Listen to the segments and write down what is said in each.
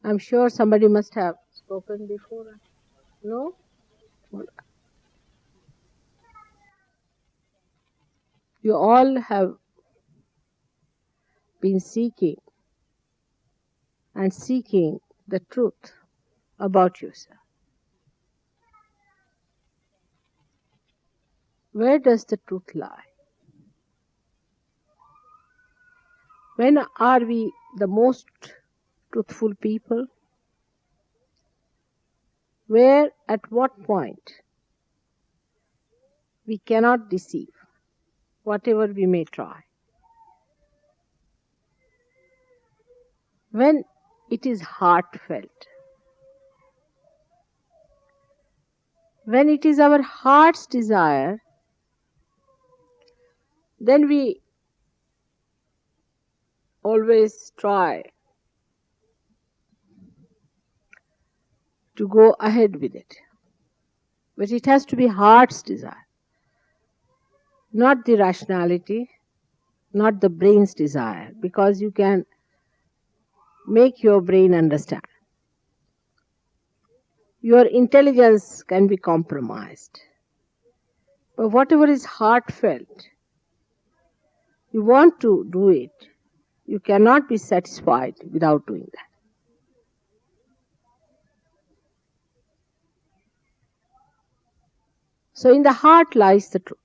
I'm sure somebody must have spoken before. No? You all have been seeking the truth about yourself. Where does the truth lie? When are we the most truthful people? Where, at what point, we cannot deceive, whatever we may try. When it is heartfelt, when it is our heart's desire, then we always try to go ahead with it. But it has to be heart's desire, not the rationality, not the brain's desire, because you can make your brain understand. Your intelligence can be compromised. But whatever is heartfelt, you want to do it. You cannot be satisfied without doing that. So in the heart lies the truth.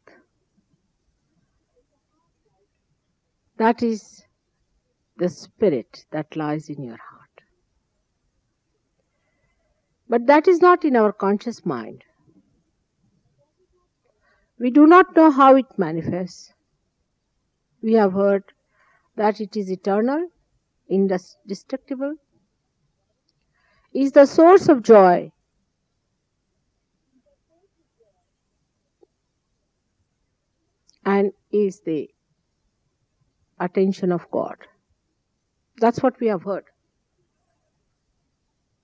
That is the spirit that lies in your heart. But that is not in our conscious mind. We do not know how it manifests. We have heard that it is eternal, indestructible, is the source of joy, and is the attention of God. That's what we have heard.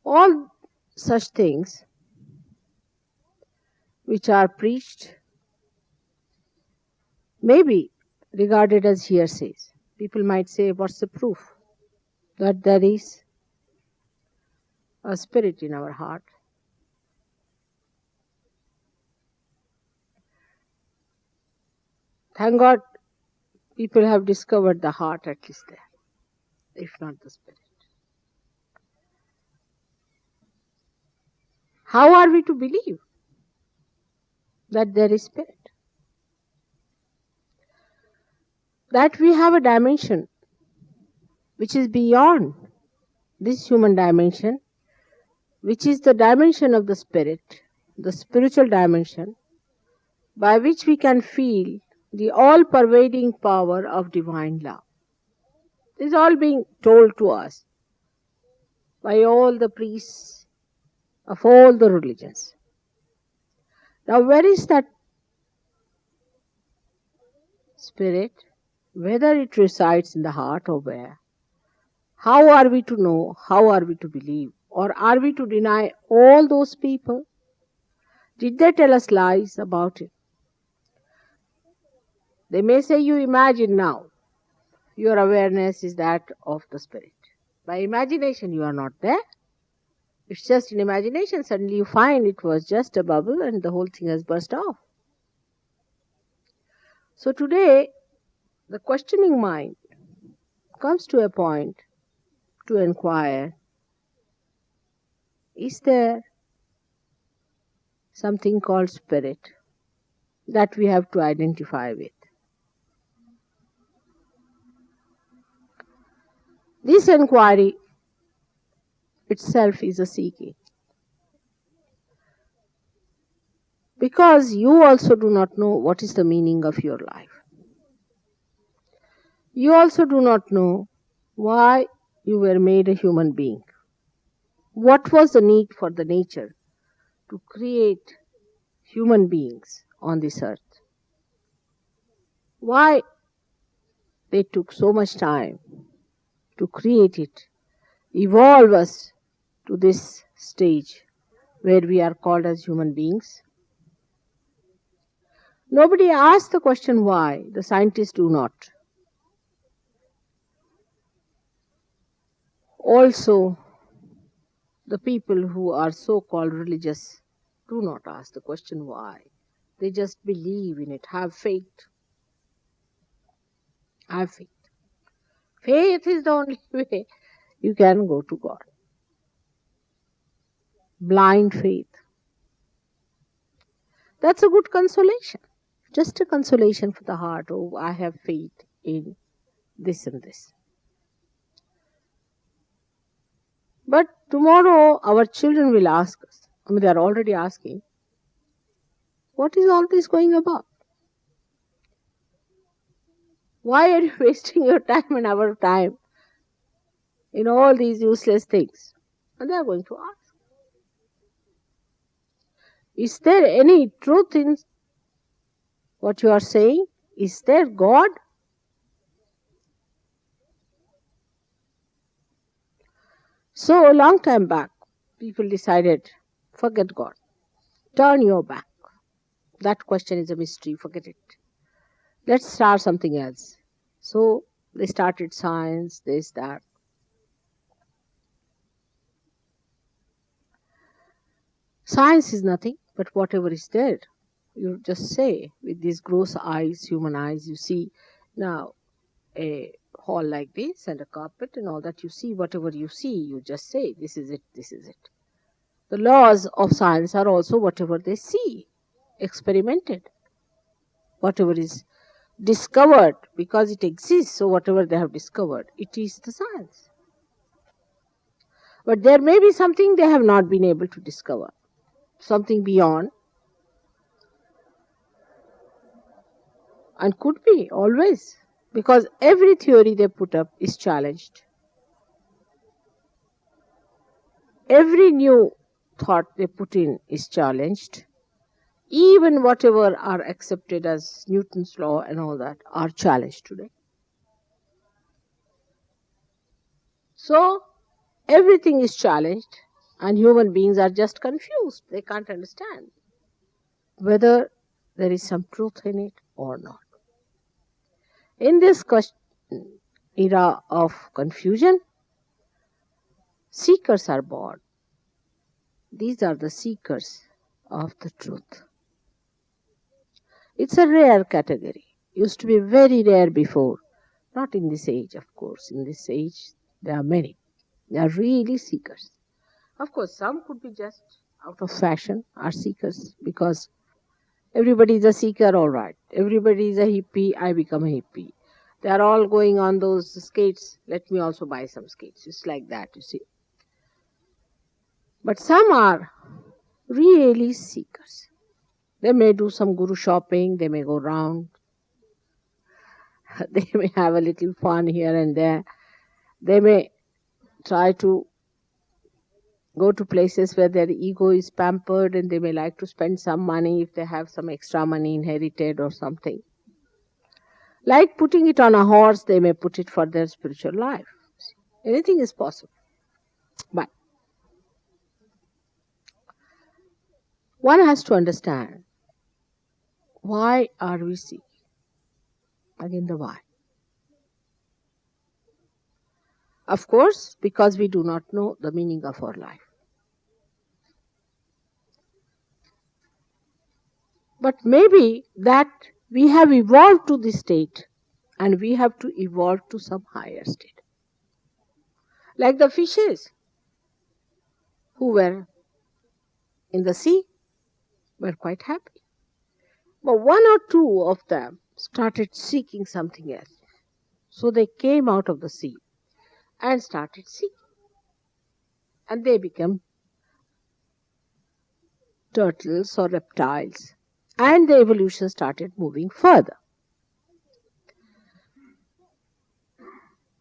All such things which are preached may be regarded as hearsays. People might say, what's the proof that there is a spirit in our heart? Thank God people have discovered the heart at least there, if not the spirit. How are we to believe that there is spirit? That we have a dimension which is beyond this human dimension, which is the dimension of the spirit, the spiritual dimension, by which we can feel the all-pervading power of divine love. This is all being told to us by all the priests of all the religions. Now, where is that spirit? Whether it resides in the heart or where? How are we to know? How are we to believe? Or are we to deny all those people? Did they tell us lies about it? They may say, you imagine now. Your awareness is that of the spirit. By imagination, you are not there. It's just in imagination. Suddenly you find it was just a bubble and the whole thing has burst off. So today, the questioning mind comes to a point to inquire, is there something called spirit that we have to identify with? This inquiry itself is a seeking. Because you also do not know what is the meaning of your life. You also do not know why you were made a human being. What was the need for the nature to create human beings on this earth? Why they took so much time to create it, evolve us to this stage where we are called as human beings? Nobody asks the question why. The scientists do not. Also, the people who are so-called religious do not ask the question why. They just believe in it. Have faith. Have faith. Faith is the only way you can go to God. Blind faith. That's a good consolation. Just a consolation for the heart. Oh, I have faith in this and this. But tomorrow our children will ask us. I mean, they are already asking, what is all this going about? Why are you wasting your time and our time in all these useless things? And they are going to ask, is there any truth in what you are saying? Is there God? So a long time back, people decided, forget God. Turn your back. That question is a mystery, forget it. Let's start something else. So they started science, this, that. Science is nothing but whatever is there. You just say, with these gross eyes, human eyes, you see now a hall like this and a carpet and all that. You see whatever you see, you just say, this is it, this is it. The laws of science are also whatever they see, experimented. Whatever is discovered, because it exists, so whatever they have discovered, it is the science. But there may be something they have not been able to discover, something beyond, and could be always, because every theory they put up is challenged. Every new thought they put in is challenged. Even whatever are accepted as Newton's law and all that are challenged today. So everything is challenged and human beings are just confused. They can't understand whether there is some truth in it or not. In this era of confusion, seekers are born. These are the seekers of the truth. It's a rare category. Used to be very rare before. Not in this age, of course. In this age, there are many. They are really seekers. Of course, some could be just out of fashion, are seekers, because everybody is a seeker, all right. Everybody is a hippie, I become a hippie. They are all going on those skates, let me also buy some skates. It's like that, you see. But some are really seekers. They may do some guru shopping, they may go round, they may have a little fun here and there. They may try to go to places where their ego is pampered and they may like to spend some money if they have some extra money inherited or something. Like putting it on a horse, they may put it for their spiritual life. Anything is possible. But one has to understand, why are we seeking? Again, the why. Of course, because we do not know the meaning of our life. But maybe that we have evolved to this state and we have to evolve to some higher state. Like the fishes who were in the sea were quite happy. But one or two of them started seeking something else. So they came out of the sea and started seeking. And they became turtles or reptiles. And the evolution started moving further.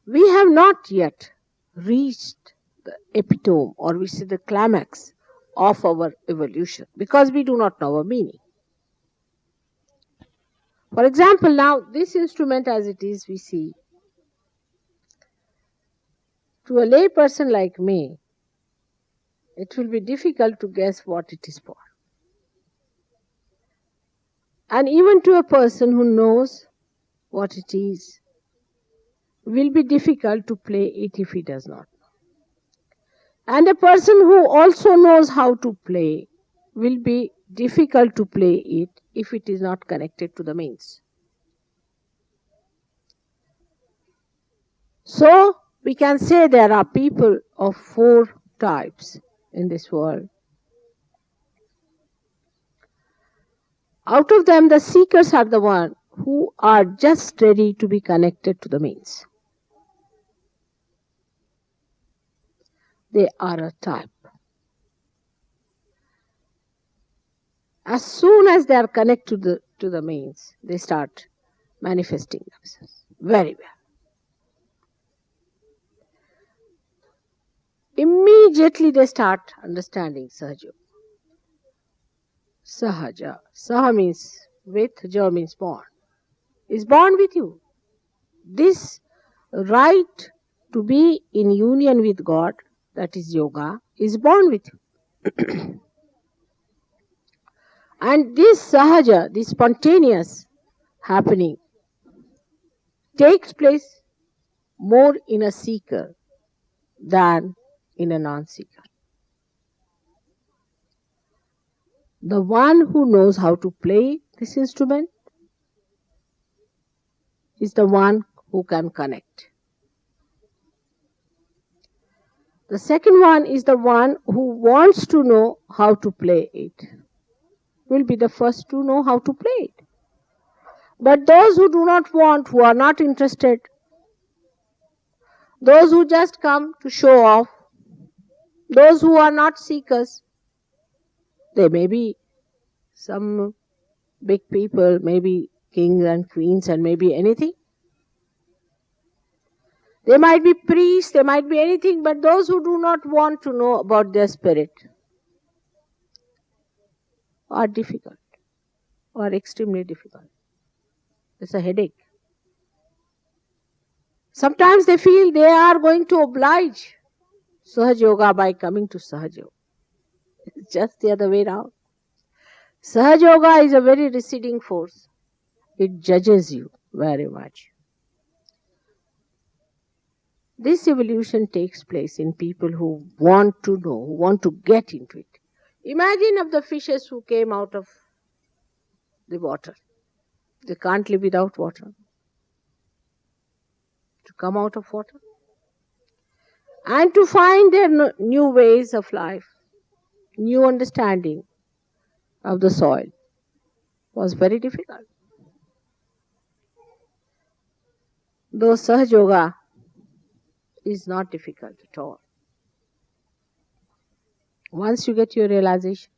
We have not yet reached the epitome, or we say the climax of our evolution, because we do not know our meaning. For example, now this instrument as it is, we see, to a lay person like me, it will be difficult to guess what it is for. And even to a person who knows what it is, will be difficult to play it if he does not know. And a person who also knows how to play will be difficult to play it if it is not connected to the means. So, we can say there are people of 4 types in this world. Out of them, the seekers are the ones who are just ready to be connected to the means. They are a type. As soon as they are connected to the means, they start manifesting themselves very well. Immediately they start understanding Sahaja. Sahaja. Saha means with, Ja means born. Is born with you. This right to be in union with God, that is yoga, is born with you. And this Sahaja, this spontaneous happening, takes place more in a seeker than in a non-seeker. The one who knows how to play this instrument is the one who can connect. The second one is the one who wants to know how to play it. Will be the first to know how to play it. But those who do not want, who are not interested, those who just come to show off, those who are not seekers, they may be some big people, maybe kings and queens and maybe anything. They might be priests, they might be anything, but those who do not want to know about their spirit are difficult, or extremely difficult. It's a headache. Sometimes they feel they are going to oblige Sahaja Yoga by coming to Sahaja Yoga. It's just the other way around. Sahaja Yoga is a very receding force. It judges you very much. This evolution takes place in people who want to know, who want to get into it. Imagine of the fishes who came out of the water. They can't live without water. To come out of water and to find their new ways of life, new understanding of the soil was very difficult. Though Sahaja Yoga is not difficult at all. Once you get your realization,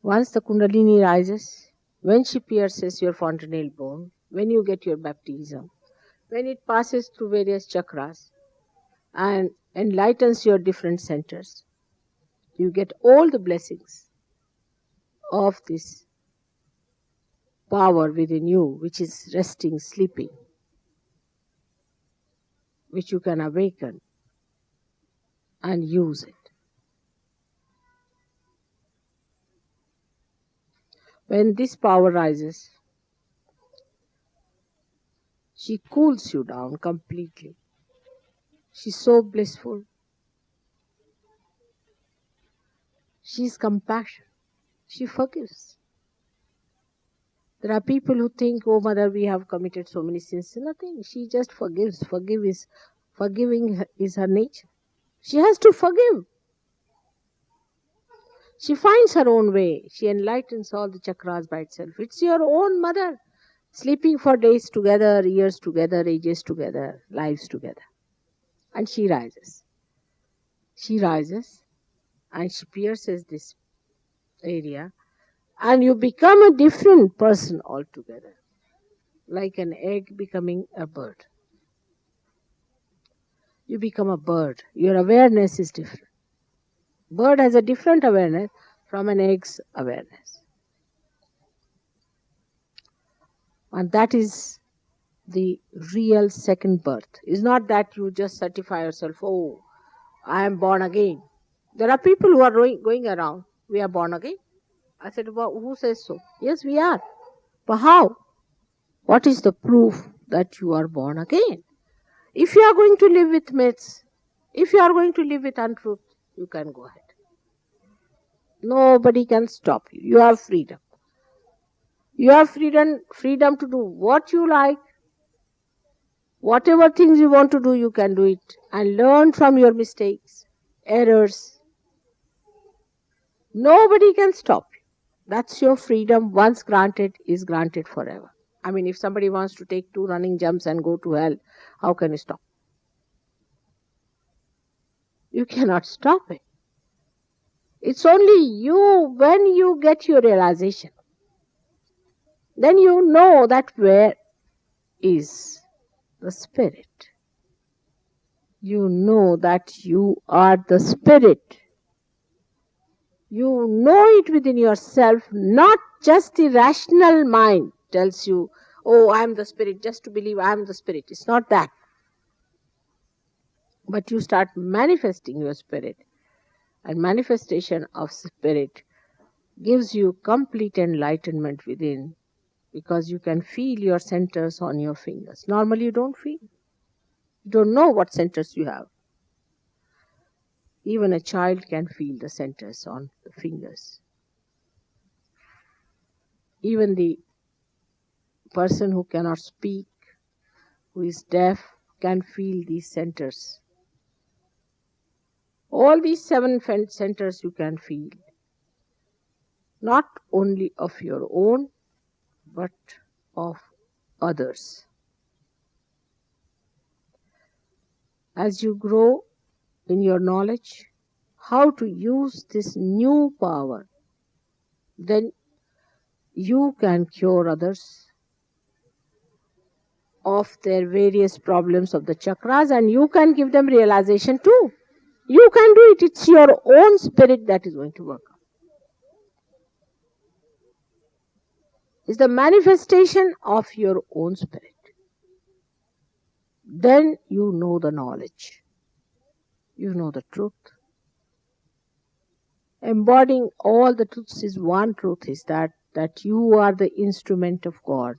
once the Kundalini rises, when she pierces your fontanelle bone, when you get your baptism, when it passes through various chakras and enlightens your different centers, you get all the blessings of this power within you, which is resting, sleeping, which you can awaken and use it. When this power rises, she cools you down completely. She's so blissful. She's compassion. She forgives. There are people who think, oh mother, we have committed so many sins. Nothing. She just forgives. Forgiving is her nature. She has to forgive. She finds her own way. She enlightens all the chakras by itself. It's your own mother. Sleeping for days together, years together, ages together, lives together. And she rises. She rises and she pierces this area and you become a different person altogether. Like an egg becoming a bird. You become a bird. Your awareness is different. Bird has a different awareness from an egg's awareness. And that is the real second birth. It's not that you just certify yourself, oh, I am born again. There are people who are going around, we are born again. I said, well, who says so? Yes, we are. But how? What is the proof that you are born again? If you are going to live with myths, If you are going to live with untruth, you can go ahead. Nobody can stop you. You have freedom. You have freedom to do what you like. Whatever things you want to do, you can do it. And learn from your mistakes, errors. Nobody can stop you. That's your freedom. Once granted, is granted forever. I mean, if somebody wants to take 2 running jumps and go to hell, how can you stop? You cannot stop it. It's only you, when you get your realization, then you know that where is the spirit. You know that you are the spirit. You know it within yourself, not just the rational mind tells you, oh, I am the spirit, just to believe I am the spirit. It's not that. But you start manifesting your spirit. And manifestation of spirit gives you complete enlightenment within, because you can feel your centers on your fingers. Normally you don't feel. You don't know what centers you have. Even a child can feel the centers on the fingers. Even the person who cannot speak, who is deaf, can feel these centers. All these 7 centers you can feel. Not only of your own, but of others. As you grow in your knowledge how to use this new power, then you can cure others of their various problems of the chakras, and you can give them realization too. You can do it. It's your own spirit that is going to work. It's the manifestation of your own spirit. Then you know the knowledge. You know the truth. Embodying all the truths is one truth, is that you are the instrument of God.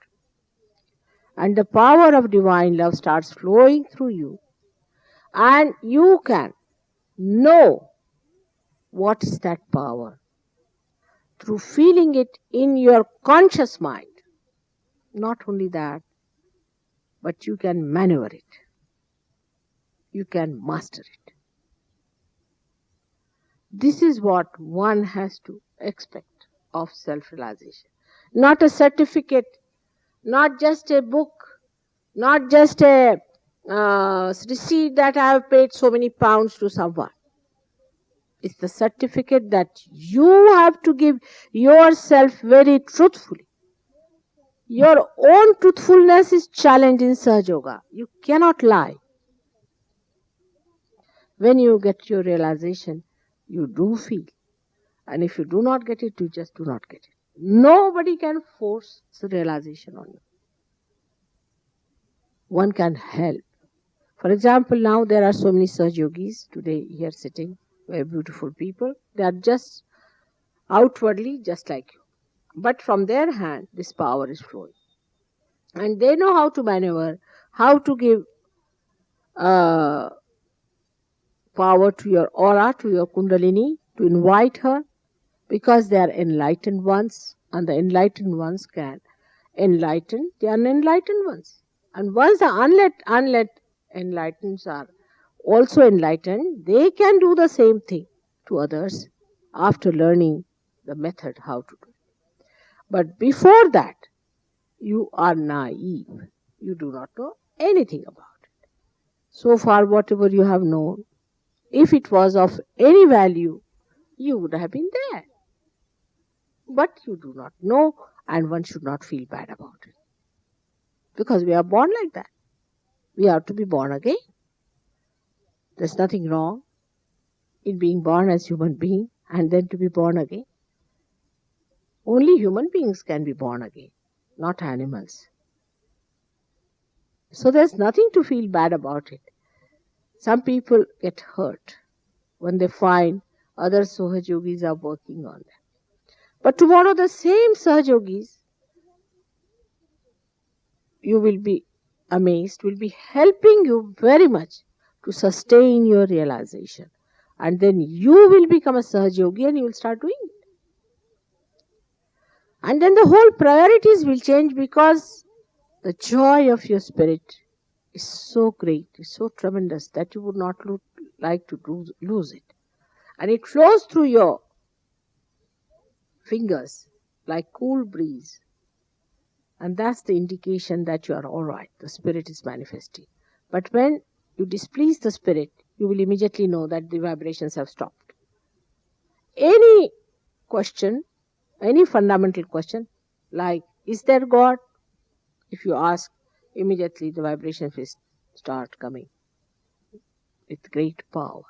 And the power of divine love starts flowing through you. And you can know what is that power through feeling it in your conscious mind. Not only that, but you can maneuver it. You can master it. This is what one has to expect of self-realization. Not a certificate, not just a book, not just a receipt that I have paid so many pounds to someone. It's the certificate that you have to give yourself very truthfully. Your own truthfulness is challenged in Sahaja Yoga. You cannot lie. When you get your realization, you do feel. And if you do not get it, you just do not get it. Nobody can force the realization on you. One can help. For example, now there are so many Sahaja Yogis today here sitting, very beautiful people. They are just outwardly just like you. But from their hand, this power is flowing. And they know how to maneuver, how to give power to your aura, to your kundalini, to invite her, because they are enlightened ones, and the enlightened ones can enlighten the unenlightened ones. And once the unlet enlightened are also enlightened, they can do the same thing to others after learning the method how to do it. But before that, you are naive. You do not know anything about it. So far, whatever you have known, if it was of any value, you would have been there. But you do not know, and one should not feel bad about it. Because we are born like that. We have to be born again. There's nothing wrong in being born as human being and then to be born again. Only human beings can be born again, not animals. So there's nothing to feel bad about it. Some people get hurt when they find other Sahaja Yogis are working on them. But tomorrow the same Sahaja Yogis, you will be amazed, will be helping you very much to sustain your realization. And then you will become a Sahaja Yogi and you will start doing it. And then the whole priorities will change, because the joy of your spirit is so great, is so tremendous, that you would not like to lose it. And it flows through your fingers like cool breeze. And that's the indication that you are all right. The spirit is manifesting. But when you displease the spirit, you will immediately know that the vibrations have stopped. Any question, any fundamental question, like, is there God? If you ask, immediately the vibrations will start coming with great power,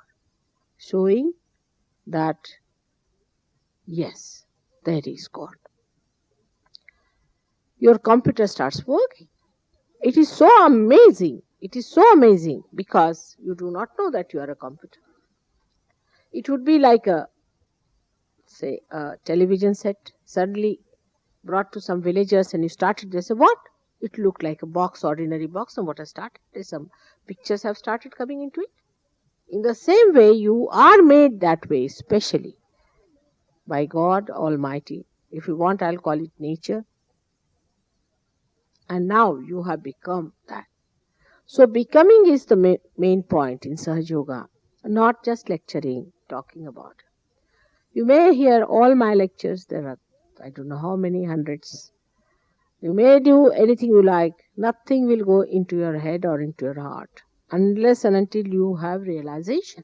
showing that, yes, there is God. Your computer starts working. It is so amazing. It is so amazing because you do not know that you are a computer. It would be like a television set suddenly brought to some villagers, and you started, they say, what? It looked like a box, ordinary box, and what has started? Some pictures have started coming into it. In the same way, you are made that way, specially by God Almighty. If you want, I'll call it nature. And now you have become that. So becoming is the main point in Sahaja Yoga, not just lecturing, talking about. You may hear all my lectures. There are, I don't know how many hundreds. You may do anything you like. Nothing will go into your head or into your heart unless and until you have realization.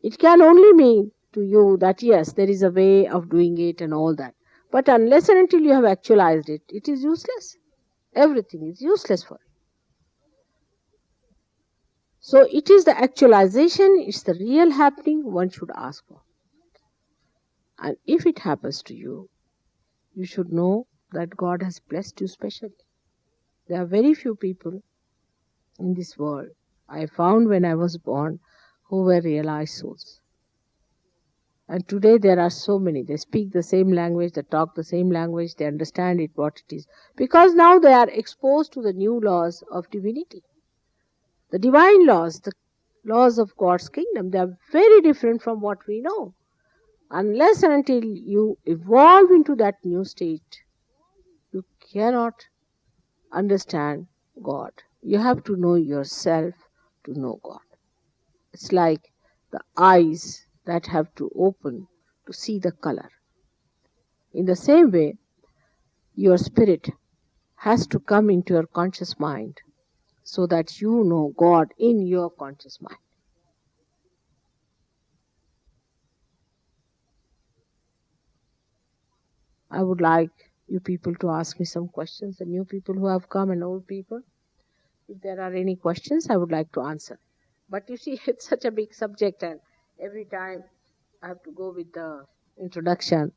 It can only mean to you that yes, there is a way of doing it and all that. But unless and until you have actualized it, it is useless. Everything is useless for you. So it is the actualization, it's the real happening one should ask for. And if it happens to you, you should know that God has blessed you specially. There are very few people in this world, I found when I was born, who were realized souls. And today there are so many. They speak the same language, they talk the same language, they understand it, what it is. Because now they are exposed to the new laws of divinity. The divine laws, the laws of God's kingdom, they are very different from what we know. Unless and until you evolve into that new state, you cannot understand God. You have to know yourself to know God. It's like the eyes that have to open to see the color. In the same way, your spirit has to come into your conscious mind so that you know God in your conscious mind. I would like you people to ask me some questions, the new people who have come and old people. If there are any questions, I would like to answer. But you see, it's such a big subject, and every time I have to go with the introduction.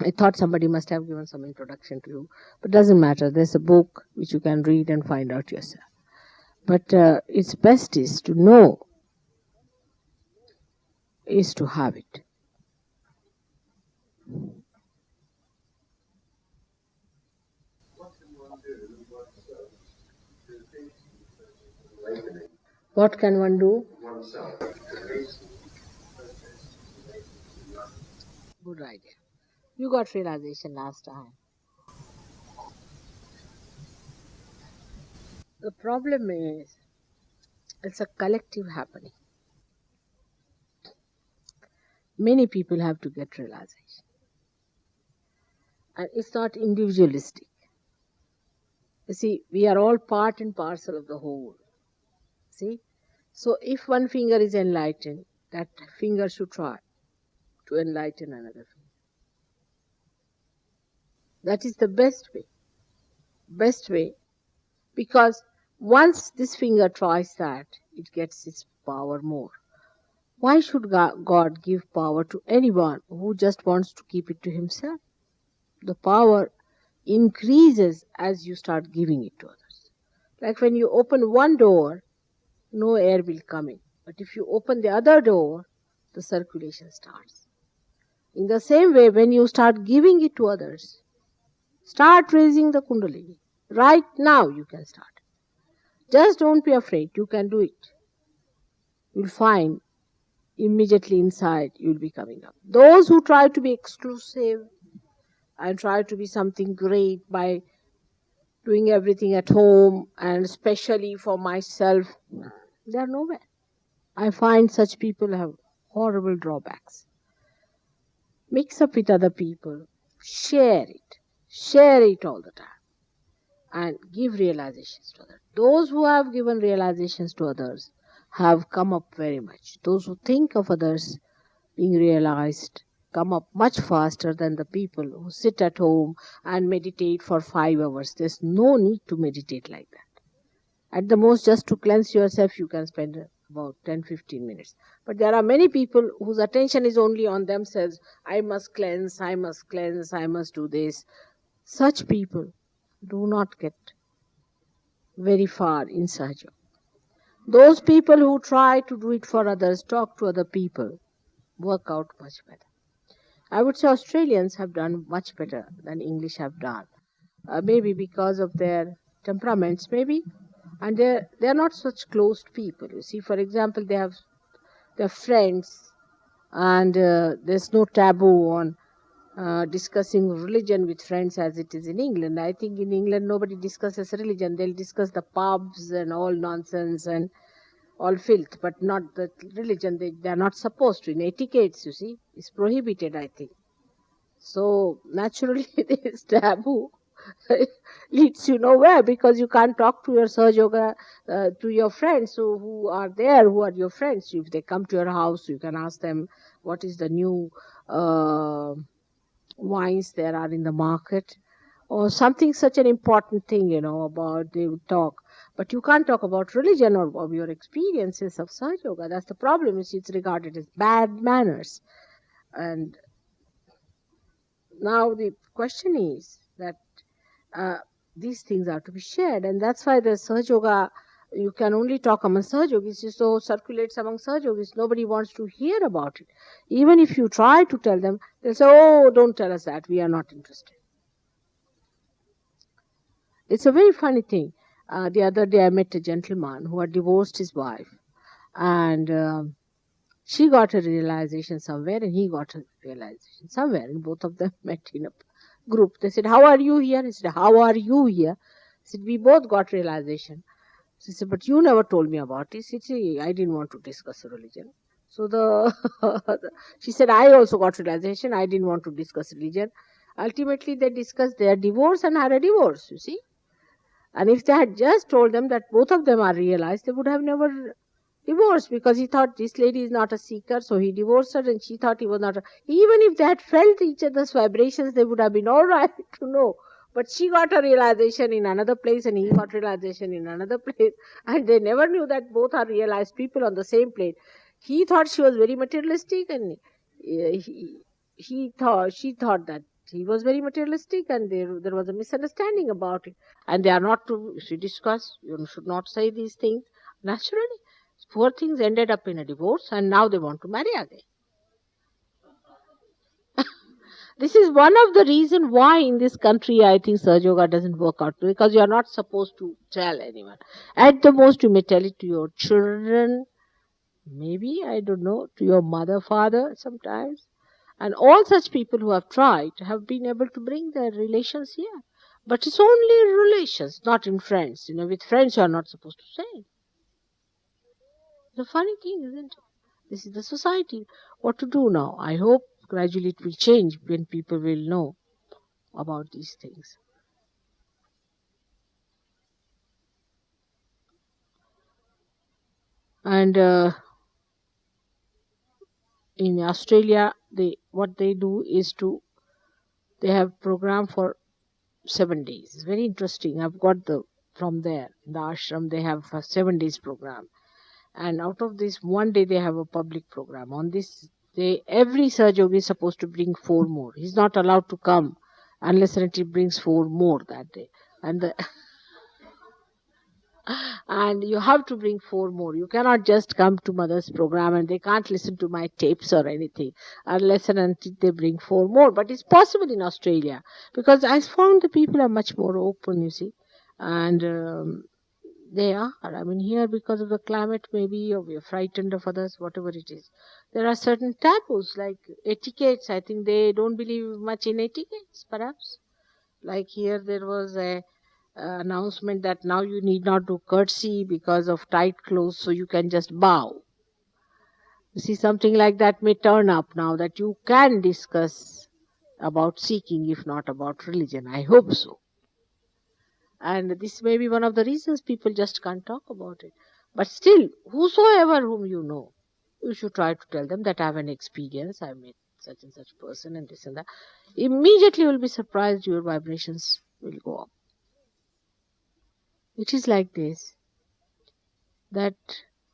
I thought somebody must have given some introduction to you, but it doesn't matter. There's a book which you can read and find out yourself. But its best is to know, is to have it. What can one do? Good idea. You got realization last time. The problem is, it's a collective happening. Many people have to get realization. And it's not individualistic. You see, we are all part and parcel of the whole. See? So if one finger is enlightened, that finger should try to enlighten another finger. That is the best way. Best way. Because once this finger tries that, it gets its power more. Why should God give power to anyone who just wants to keep it to himself? The power increases as you start giving it to others. Like when you open one door, no air will come in. But if you open the other door, the circulation starts. In the same way, when you start giving it to others, start raising the Kundalini. Right now you can start. Just don't be afraid. You can do it. you'll find immediately inside you'll be coming up. Those who try to be exclusive and try to be something great by doing everything at home and especially for myself, they are nowhere. I find such people have horrible drawbacks. Mix up with other people, share it all the time, and give realizations to others. Those who have given realizations to others have come up very much. Those who think of others being realized come up much faster than the people who sit at home and meditate for 5 hours. There's no need to meditate like that. At the most, just to cleanse yourself, you can spend about 10-15 minutes. But there are many people whose attention is only on themselves. I must cleanse, I must cleanse, I must do this. Such people do not get very far in Sahaja. Those people who try to do it for others, talk to other people, work out much better. I would say Australians have done much better than English have done. Maybe because of their temperaments, maybe. And they're not such closed people. You see, for example, they have their friends, and there's no taboo on discussing religion with friends as it is in England. I think in England nobody discusses religion. They'll discuss the pubs and all nonsense and all filth, but not the religion. They're not supposed to. In etiquettes, you see, it's prohibited, I think. So naturally, this taboo leads you nowhere because you can't talk to your Sahaja Yoga, to your friends who are there, who are your friends. If they come to your house, you can ask them what is the new wines there are in the market, or something such an important thing, about they would talk. But you can't talk about religion or of your experiences of Sahaja Yoga. That's the problem. It's regarded as bad manners. And now the question is that these things are to be shared, and that's why the Sahaja Yoga, you can only talk among Sahaja Yogis, so circulates among Sahaja Yogis. Nobody wants to hear about it. Even if you try to tell them, they'll say, oh, don't tell us that, we are not interested. It's a very funny thing. The other day I met a gentleman who had divorced his wife, and she got a realization somewhere and he got a realization somewhere, and both of them met in a group. They said, how are you here? He said, how are you here? He said, we both got realization. She said, but you never told me about it. She said, I didn't want to discuss religion. So she said, I also got realization. I didn't want to discuss religion. Ultimately, they discussed their divorce and had a divorce, you see. And if they had just told them that both of them are realized, they would have never divorced, because he thought this lady is not a seeker, so he divorced her, and she thought he was not a... Even if they had felt each other's vibrations, they would have been all right to know. But she got a realization in another place and he got realization in another place, and they never knew that both are realized people on the same plane. He thought she was very materialistic, and she thought that he was very materialistic, and there was a misunderstanding about it. And they are not to discuss. You should not say these things. Naturally, poor things ended up in a divorce, and now they want to marry again. This is one of the reasons why in this country I think Sahaja Yoga doesn't work out, because you are not supposed to tell anyone. At the most, you may tell it to your children, maybe, I don't know, to your mother, father sometimes. And all such people who have tried have been able to bring their relations here. But it's only relations, not in friends. With friends you are not supposed to say. It's a funny thing, isn't it? This is the society. What to do now? I hope gradually it will change when people will know about these things. And in Australia, what they do is they have program for 7 days. It's very interesting. I've got from there, the ashram, they have a 7 days program. And out of this, one day they have a public program. On this day, every Sahaja Yogi is supposed to bring 4 more. He's not allowed to come unless he brings 4 more that day. And you have to bring 4 more. You cannot just come to mother's program and they can't listen to my tapes or anything unless and until they bring 4 more. But it's possible in Australia, because I found the people are much more open, you see. And They are. I mean, here because of the climate, maybe, or we are frightened of others, whatever it is. There are certain taboos, like etiquettes. I think they don't believe much in etiquettes, perhaps. Like here, there was a announcement that now you need not do curtsy because of tight clothes, so you can just bow. You see, something like that may turn up now, that you can discuss about seeking, if not about religion. I hope so. And this may be one of the reasons people just can't talk about it. But still, whosoever whom you know, you should try to tell them that I have an experience, I met such and such person and this and that. Immediately you will be surprised, your vibrations will go up. It is like this, that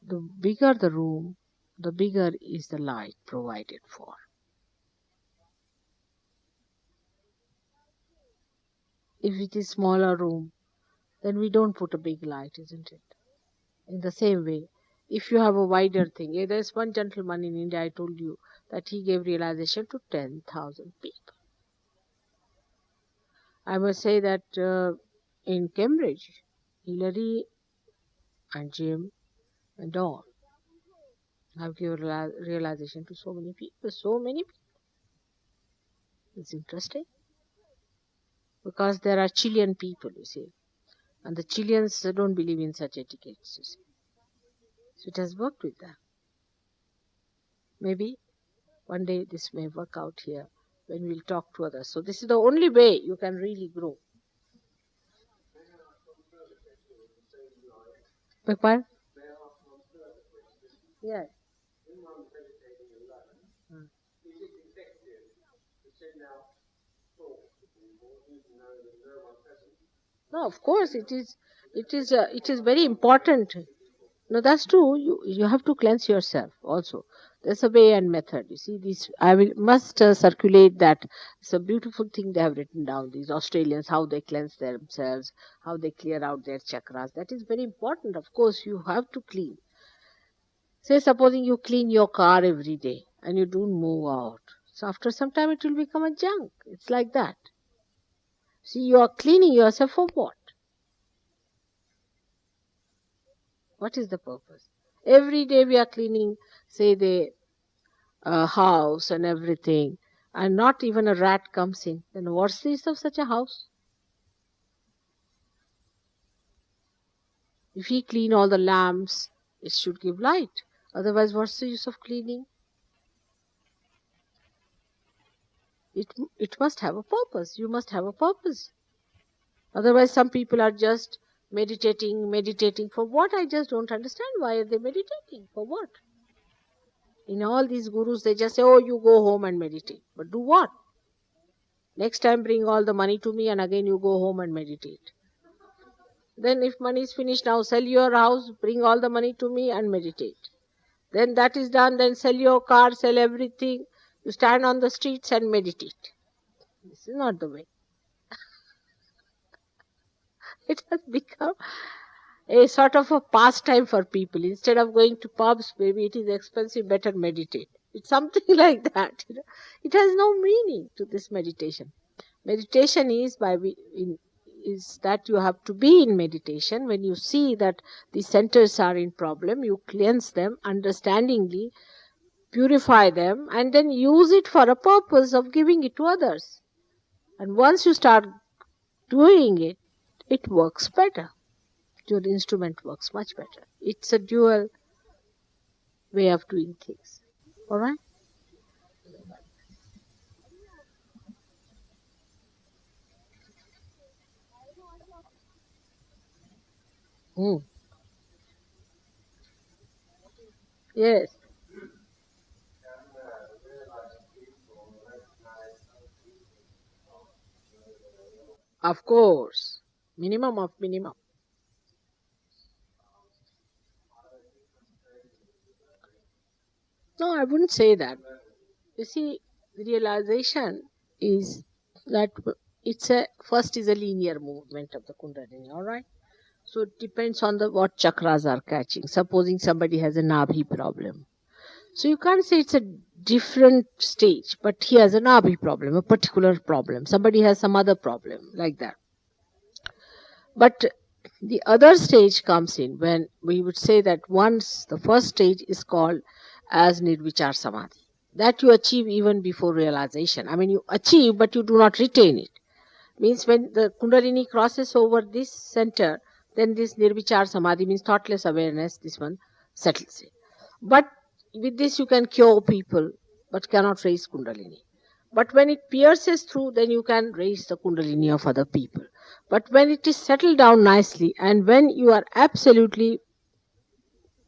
the bigger the room, the bigger is the light provided for. If it is smaller room, then we don't put a big light, isn't it? In the same way, if you have a wider thing, there's one gentleman in India, I told you, that he gave realization to 10,000 people. I must say that in Cambridge, Hillary and Jim and all have given realization to so many people, so many people. It's interesting because there are Chilean people, you see, and the Chileans don't believe in such etiquettes, you see. So it has worked with them. Maybe one day this may work out here when we'll talk to others. So this is the only way you can really grow. Beg pardon? Yes. Mm. No, of course it is. It is very important. No, that's true. You have to cleanse yourself also. There's a way and method. You see, this I will must circulate that. It's a beautiful thing they have written down. These Australians, how they cleanse themselves, how they clear out their chakras. That is very important. Of course, you have to clean. Say, supposing you clean your car every day and you don't move out. So after some time, it will become a junk. It's like that. See, you are cleaning yourself for what? What is the purpose? Every day we are cleaning, say, the house and everything, and not even a rat comes in. Then what's the use of such a house? If we clean all the lamps, it should give light. Otherwise, what's the use of cleaning? It must have a purpose. You must have a purpose. Otherwise, some people are just meditating for what? I just don't understand. Why are they meditating? For what? In all these gurus, they just say, oh, you go home and meditate. But do what? Next time, bring all the money to me and again you go home and meditate. Then if money is finished, now sell your house, bring all the money to me and meditate. Then that is done, then sell your car, sell everything. You stand on the streets and meditate. This is not the way. It has become a sort of a pastime for people. Instead of going to pubs, maybe it is expensive, better meditate. It's something like that. It has no meaning to this meditation. Meditation is that you have to be in meditation. When you see that the centers are in problem, you cleanse them understandingly, purify them, and then use it for a purpose of giving it to others. And once you start doing it, it works better. Your instrument works much better. It's a dual way of doing things. All right? Mm. Yes, of course. Minimum of minimum. No, I wouldn't say that. You see, the realization is that it's a first is a linear movement of the Kundalini, all right? So it depends on the what chakras are catching. Supposing somebody has a Nabhi problem. So you can't say it's a different stage, but he has a Nabhi problem, a particular problem. Somebody has some other problem like that. But The other stage comes in when we would say that once the first stage is called as Nirvichar Samadhi. That you achieve even before realization. I mean, you achieve, but you do not retain it. Means when the Kundalini crosses over this center, then this Nirvichar Samadhi means thoughtless awareness, this one settles it. But with this you can cure people, but cannot raise Kundalini. But when it pierces through, then you can raise the Kundalini of other people. But when it is settled down nicely, and when you are absolutely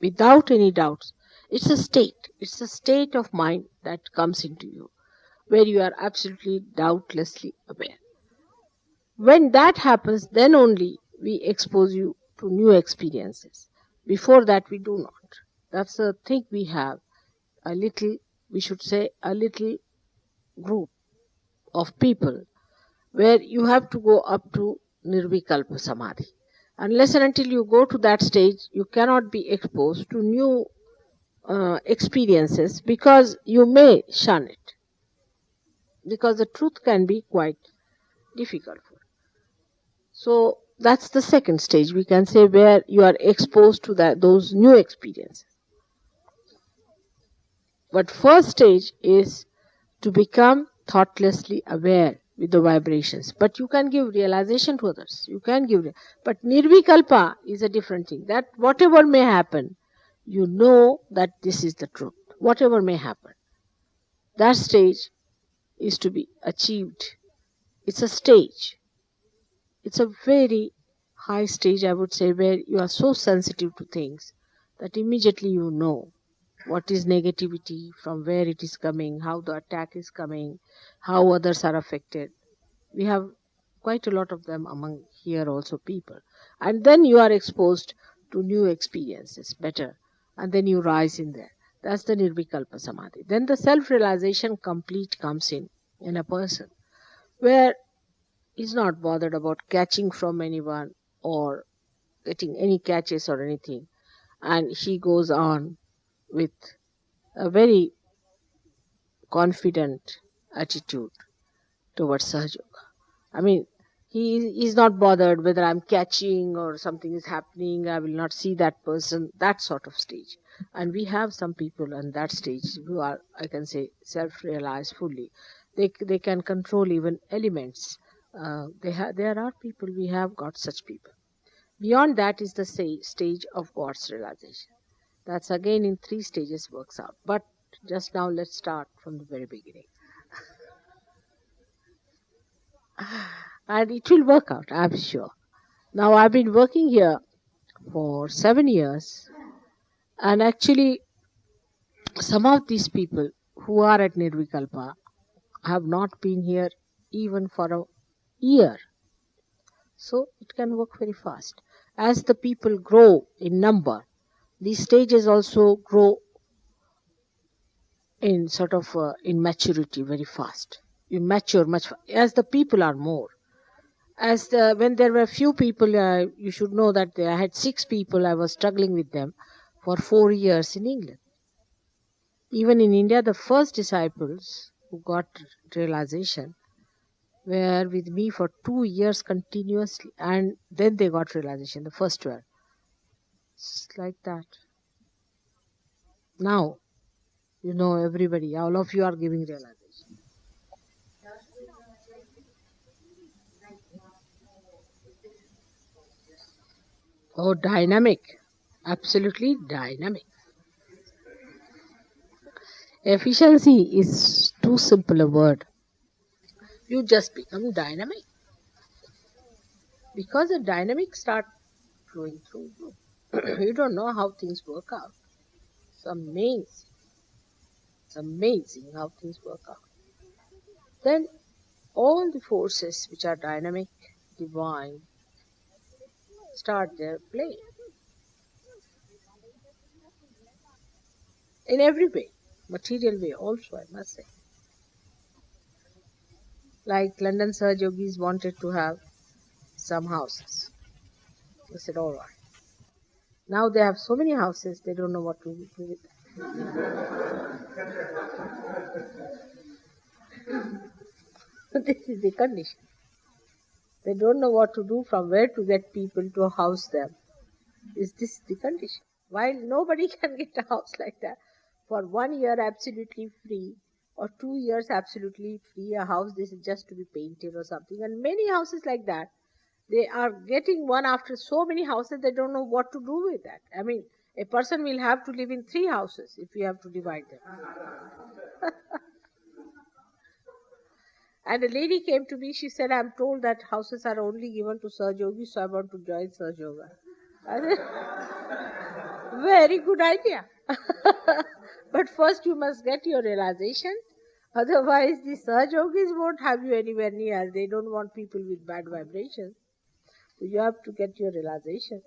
without any doubts, it's a state of mind that comes into you, where you are absolutely doubtlessly aware. When that happens, then only we expose you to new experiences. Before that, we do not. That's the thing we have. A little, we should say, a little group of people where you have to go up to Nirvikalpa Samadhi. Unless and until you go to that stage, you cannot be exposed to new experiences because you may shun it. Because the truth can be quite difficult. So that's the second stage, we can say, where you are exposed to those new experiences. But first stage is to become thoughtlessly aware with the vibrations. But you can give realization to others. You can give. But Nirvikalpa is a different thing. That whatever may happen, you know that this is the truth. Whatever may happen. That stage is to be achieved. It's a stage. It's a very high stage, I would say, where you are so sensitive to things that immediately you know what is negativity, from where it is coming, how the attack is coming, how others are affected. We have quite a lot of them among here also people. And then you are exposed to new experiences better, and then you rise in there. That's the Nirvikalpa Samadhi. Then the self-realization complete comes in a person, where he's not bothered about catching from anyone or getting any catches or anything. And he goes on with a very confident attitude towards Sahaja Yoga. I mean, he is not bothered whether I'm catching or something is happening, I will not see that person, that sort of stage. And we have some people on that stage who are, I can say, self-realized fully. They can control even elements. There are people, we have got such people. Beyond that is the stage of God's realization. That's again in three stages works out. But just now let's start from the very beginning. And it will work out, I'm sure. Now I've been working here for 7 years, and actually some of these people who are at Nirvikalpa have not been here even for a year. So it can work very fast. As the people grow in number, these stages also grow in sort of in maturity very fast. You mature as the people are more. When there were few people, you should know that I had 6 people. I was struggling with them for 4 years in England. Even in India, the first disciples who got realization were with me for 2 years continuously, and then they got realization. The first 12. It's like that. Now, you know, everybody, all of you are giving realization. Oh, dynamic. Absolutely dynamic. Efficiency is too simple a word. You just become dynamic. Because the dynamics start flowing through you. You don't know how things work out. It's amazing. It's amazing how things work out. Then all the forces which are dynamic, divine, start their play in every way, material way also, I must say. Like London Sir Yogis wanted to have some houses. They said, all right. Now they have so many houses, they don't know what to do with them. This is the condition. They don't know what to do, from where to get people to house them. Is this the condition? While nobody can get a house like that, for 1 year absolutely free, or 2 years absolutely free, a house this is just to be painted or something. And many houses like that, they are getting one after so many houses, they don't know what to do with that. I mean, a person will have to live in 3 houses if you have to divide them. And a lady came to me, she said, I'm told that houses are only given to Sahaja Yogis, so I want to join Sahaja Yoga. I said, very good idea. But first you must get your realization. Otherwise, the Sahaja Yogis won't have you anywhere near. They don't want people with bad vibrations. So you have to get your realization.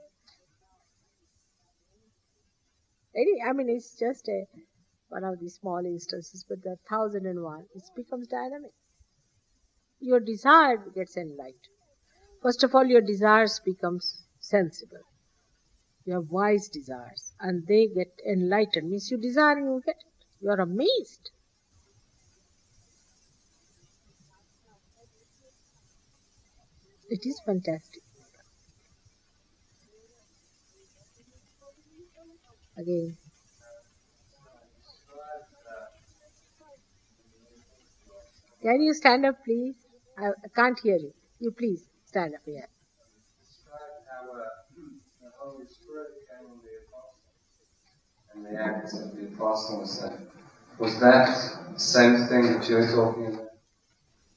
I mean, it's just one of the small instances, but there are 1,001. It becomes dynamic. Your desire gets enlightened. First of all, your desires becomes sensible. You have wise desires, and they get enlightened. Means you desire, you get it. You are amazed. It is fantastic. Again. Can you stand up, please? I can't hear you. You please stand up here. The Holy Spirit came on the apostles, and the acts of the apostles. Was that the same thing that you were talking about?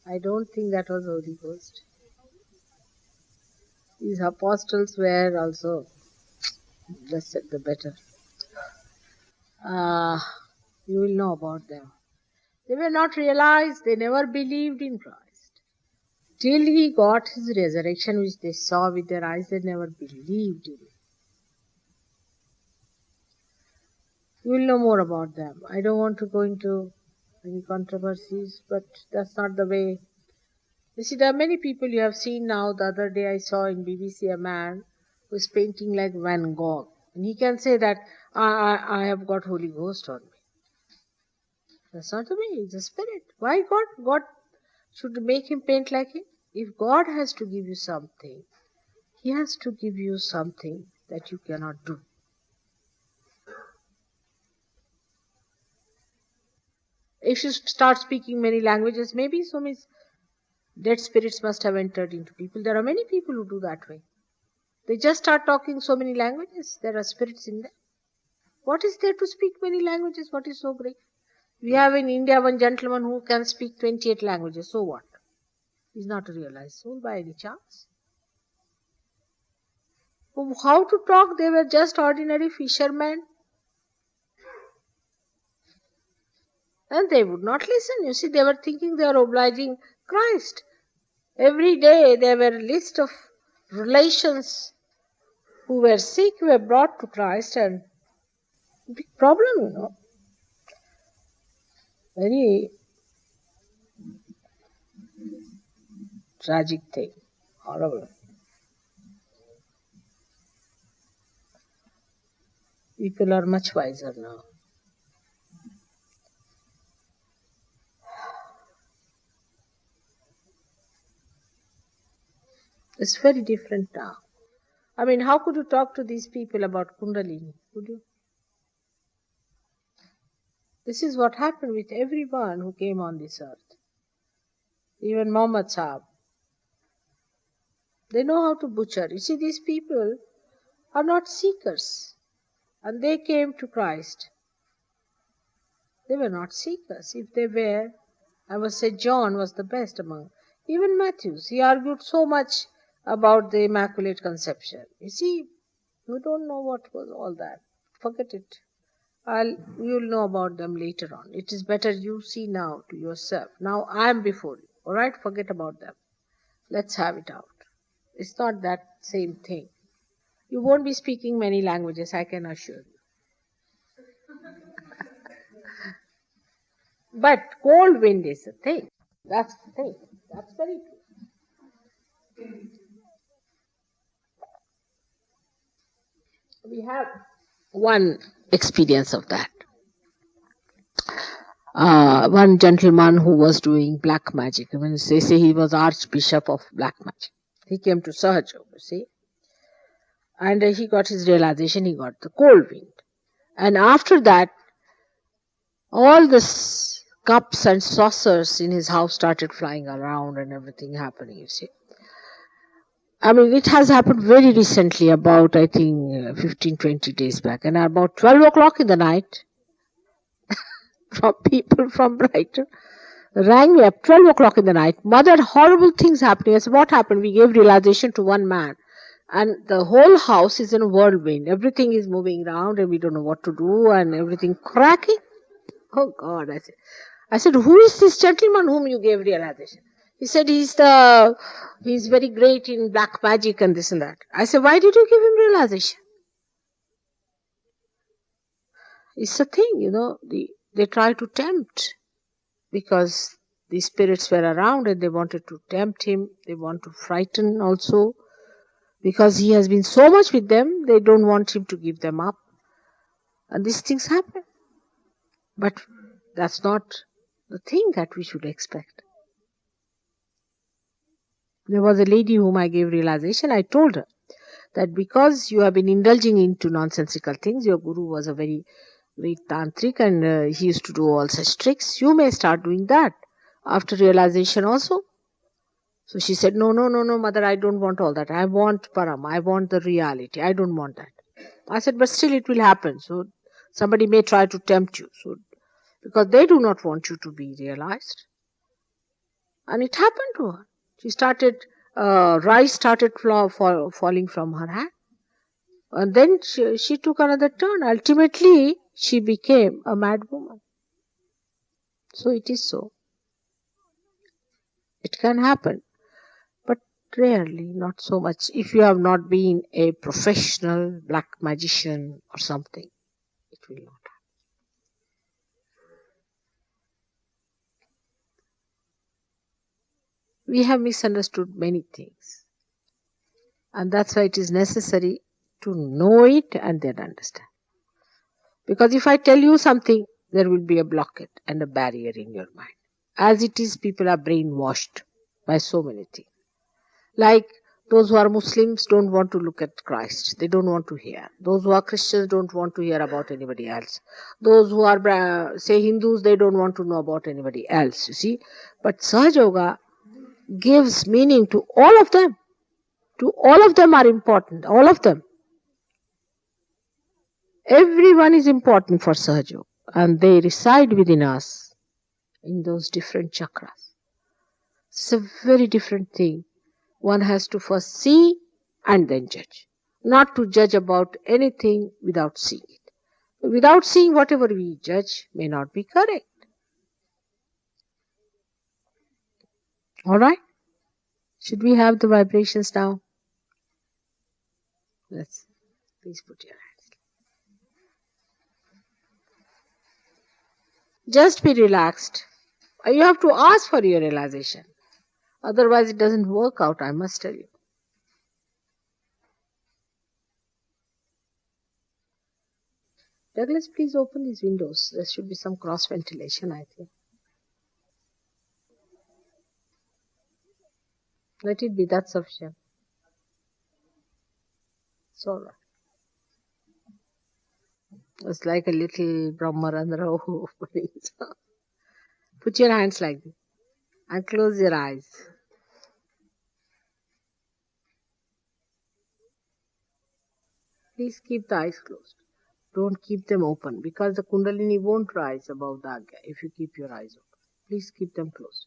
I don't think that was Holy Ghost. These apostles were also blessed the better. You will know about them. They were not realized, they never believed in Christ. Till he got his resurrection, which they saw with their eyes, they never believed in it. You will know more about them. I don't want to go into any controversies, but that's not the way. You see, there are many people you have seen now. The other day I saw in BBC a man who is painting like Van Gogh. And he can say that, I have got Holy Ghost on me. That's not the way, it's a spirit. Why God? God should make him paint like him. If God has to give you something, he has to give you something that you cannot do. If you start speaking many languages, maybe so means dead spirits must have entered into people. There are many people who do that way. They just start talking so many languages. There are spirits in them. What is there to speak many languages? What is so great? We have in India one gentleman who can speak 28 languages. So what? He's not a realized soul by any chance. How to talk? They were just ordinary fishermen. And they would not listen. You see, they were thinking they are obliging Christ. Every day there were a list of relations who were sick, were brought to Christ, and big problem, Very tragic thing. Horrible. People are much wiser now. It's very different now. I mean, how could you talk to these people about Kundalini? Could you? This is what happened with everyone who came on this earth. Even Muhammad Sahib. They know how to butcher. You see, these people are not seekers. And they came to Christ. They were not seekers. If they were, I would say John was the best among. Even Matthews, he argued so much about the Immaculate Conception. You see, you don't know what was all that. Forget it. You'll know about them later on. It is better you see now to yourself. Now I am before you. Alright, forget about them. Let's have it out. It's not that same thing. You won't be speaking many languages, I can assure you. But cold wind is a thing. That's the thing. That's very true. We have one experience of that. One gentleman who was doing black magic. I mean, they say he was Archbishop of black magic. He came to Sahaja Yoga, you see. And he got his realization, he got the cold wind. And after that, all the cups and saucers in his house started flying around and everything happening, you see. I mean, it has happened very recently, about, I think, 15, 20 days back. And about 12 o'clock in the night, from people from Brighton rang me up 12 o'clock in the night. Mother, horrible things happening. I said, what happened? We gave realization to one man. And the whole house is in a whirlwind. Everything is moving around and we don't know what to do and everything cracking. Oh God, I said, who is this gentleman whom you gave realization? He said, he's very great in black magic and this and that. I said, why did you give him realization? It's a thing, they try to tempt, because the spirits were around and they wanted to tempt him. They want to frighten also, because he has been so much with them, they don't want him to give them up. And these things happen. But that's not the thing that we should expect. There was a lady whom I gave realization. I told her that because you have been indulging into nonsensical things, your guru was a very great tantric and he used to do all such tricks. You may start doing that after realization also. So she said, no, mother, I don't want all that. I want param. I want the reality. I don't want that. I said, but still it will happen. So somebody may try to tempt you. So because they do not want you to be realized. And it happened to her. She started, rice started falling from her hand. And then she took another turn. Ultimately, she became a mad woman. So it is so. It can happen, but rarely, not so much. If you have not been a professional black magician or something, it will not happen. We have misunderstood many things. And that's why it is necessary to know it and then understand. Because if I tell you something, there will be a blockade and a barrier in your mind. As it is, people are brainwashed by so many things. Like those who are Muslims don't want to look at Christ. They don't want to hear. Those who are Christians don't want to hear about anybody else. Those who are, say, Hindus, they don't want to know about anybody else, you see. But Sahaja Yoga gives meaning to all of them. To all of them are important. All of them. Everyone is important for Sahaja Yoga. And they reside within us in those different chakras. It's a very different thing. One has to first see and then judge. Not to judge about anything without seeing it. Without seeing, whatever we judge may not be correct. Alright? Should we have the vibrations now? Let's please put your hands. Just be relaxed. You have to ask for your realization. Otherwise it doesn't work out, I must tell you. Douglas, please open these windows. There should be some cross ventilation, I think. Let it be, that's sufficient. It's alright. It's like a little Brahmarandra opening. Put your hands like this and close your eyes. Please keep the eyes closed. Don't keep them open because the Kundalini won't rise above the Agya if you keep your eyes open. Please keep them closed.